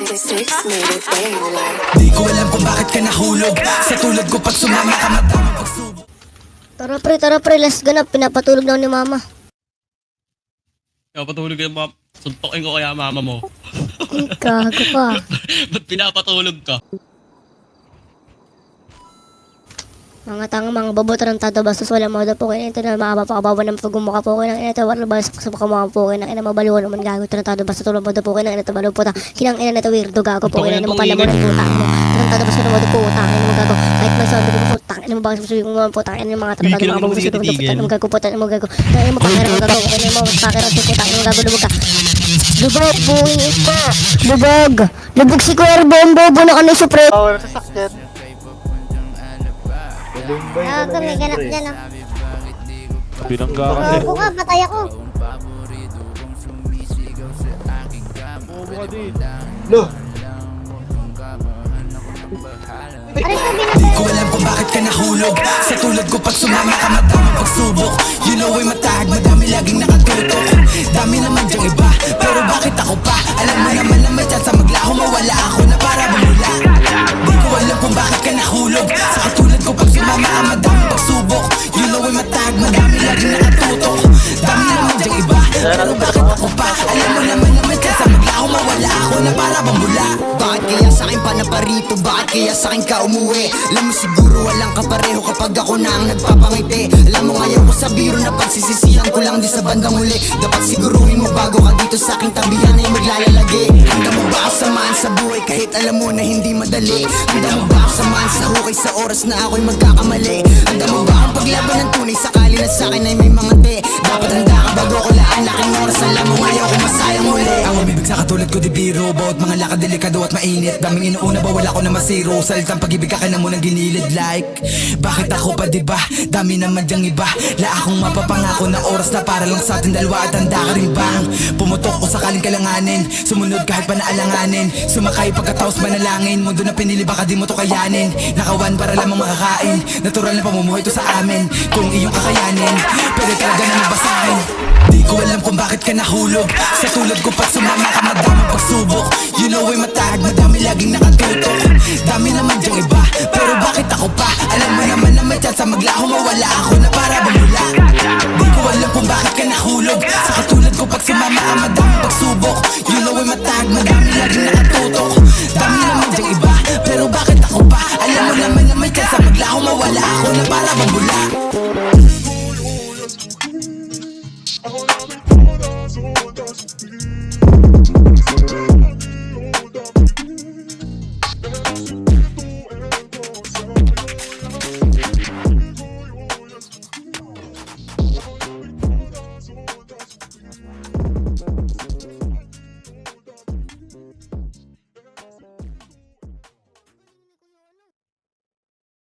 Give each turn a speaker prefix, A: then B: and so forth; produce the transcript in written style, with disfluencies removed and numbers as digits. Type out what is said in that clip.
A: Di ko alam kung bakit ka nahulog. Sa tulad ko pag sumama ka madaming pagsubok.
B: Tara pre, let's go na. Pinapatulog na ako ni mama.
C: Kaya patulog yung mama. Suntokin ko kaya mama mo.
B: Ay, gago ka.
C: Ba't pinapatulog ka?
B: Mga tanga, mga bobo, tarantado, bastos, walang mga po kayo. Ito na maaba pa kabawa ng pagumuka po kayo. Ito, wala ba sa pagkamuka po kayo. Ina, mabaliwan naman gago, tarantado, basta tulong mo po kayo. Ito, balo puta. Hinang ina na ito, weirdo, gago po kayo. Ina mo pala mo ng puta mo. Tarantado, basta tulong mo po, utang. Ina mo gago. Kahit may sabi ko po, utang. Ina mo bakit sabi ko mo po, utang. Ina mo mga tarantado, mga bobo, tulong mo puta. Ina mo gago, puta. Ina mo gago. Ina mo pakira mo gago. Ina mo pakira mo puta. Ina mo gago, lubog ka. Lubog, buwing ito. Lubog. Lubog si Cuervo, ang bobo na kami sa pre.
D: Power sa sakyan.
E: Gago, may ganap dyan ah.
D: Binangga kasi.
E: Gago ka, patay ako.
D: Lo!
E: Aray ko,
A: Di ko alam kung bakit ka nahulog. Sa tulad ko pag sumama ka madaming pagsubok. You know ay matahag, madami laging nakatutok. Dami naman dyang iba, pero bakit ako pa? Alam mo naman na may chance maglaho, mawala ako na para bumula. Di ko alam kung bakit ka nahulog. Sa katulad ko pag sumama ka madaming pagsubok. You know ay matahag, madami laging nakatutok. Dami naman dyang iba, pero bakit ako pa? Alam mo naman na may chance maglaho, mawala ako na para bumula.
F: Bakit kaya sa'kin pa na parito? Bakit kaya sa'kin ka umuwi? Alam mo siguro walang kapareho kapag ako na ang nagpapangiti. Alam mo ngayon ko sa biro na pagsisisihan ko lang di sa bandang huli. Dapat siguruhin mo bago ka dito sa aking tabihan ay maglalagi. Handa mo ba ako samahan sa buhay kahit alam mo na hindi madali? Handa mo ba ako samahan sa hukay sa oras na ako'y magkakamali? Handa mo ba akong paglaban ng tunay sakali na sa'kin ay may mga te? Dapat handa ka bago ko laan laking oras. Alam mo ngayon ko masayang muli.
A: Ang umibig sa katulad ko di biro. Bawat mga lakad delikado at mainit. Daming inuuna ba wala ko na masiro. Salitang pag-ibig ka na munang ginilid like. Bakit ako pa diba? Dami naman dyang iba. La akong mapapangako na oras na para lang sa ating dalawa. At handa ka rin bang pumutok o sakaling kalanganin? Sumunod kahit pa naalanganin. Sumakay pagkatapos manalangin. Mundo na pinili baka di mo to kayanin. Nakawan para lamang makakain. Natural na pamumuhay to sa amin. Kung iyong kakayanin, pwede talaga na mabasahin. Di ko alam kung bakit ka nahulog. Sa tulad ko pag sumama ka madaming pagsubok. You know ay matahag, madami laging nakatutok. Dami naman dyang iba, pero bakit ako pa? Alam mo naman na may chance maglaho, mawala ako na para bumula. Di ko alam kung bakit ka nahulog. Sa katulad ko pag sumama ka madaming pagsubok. You know ay matahag, madami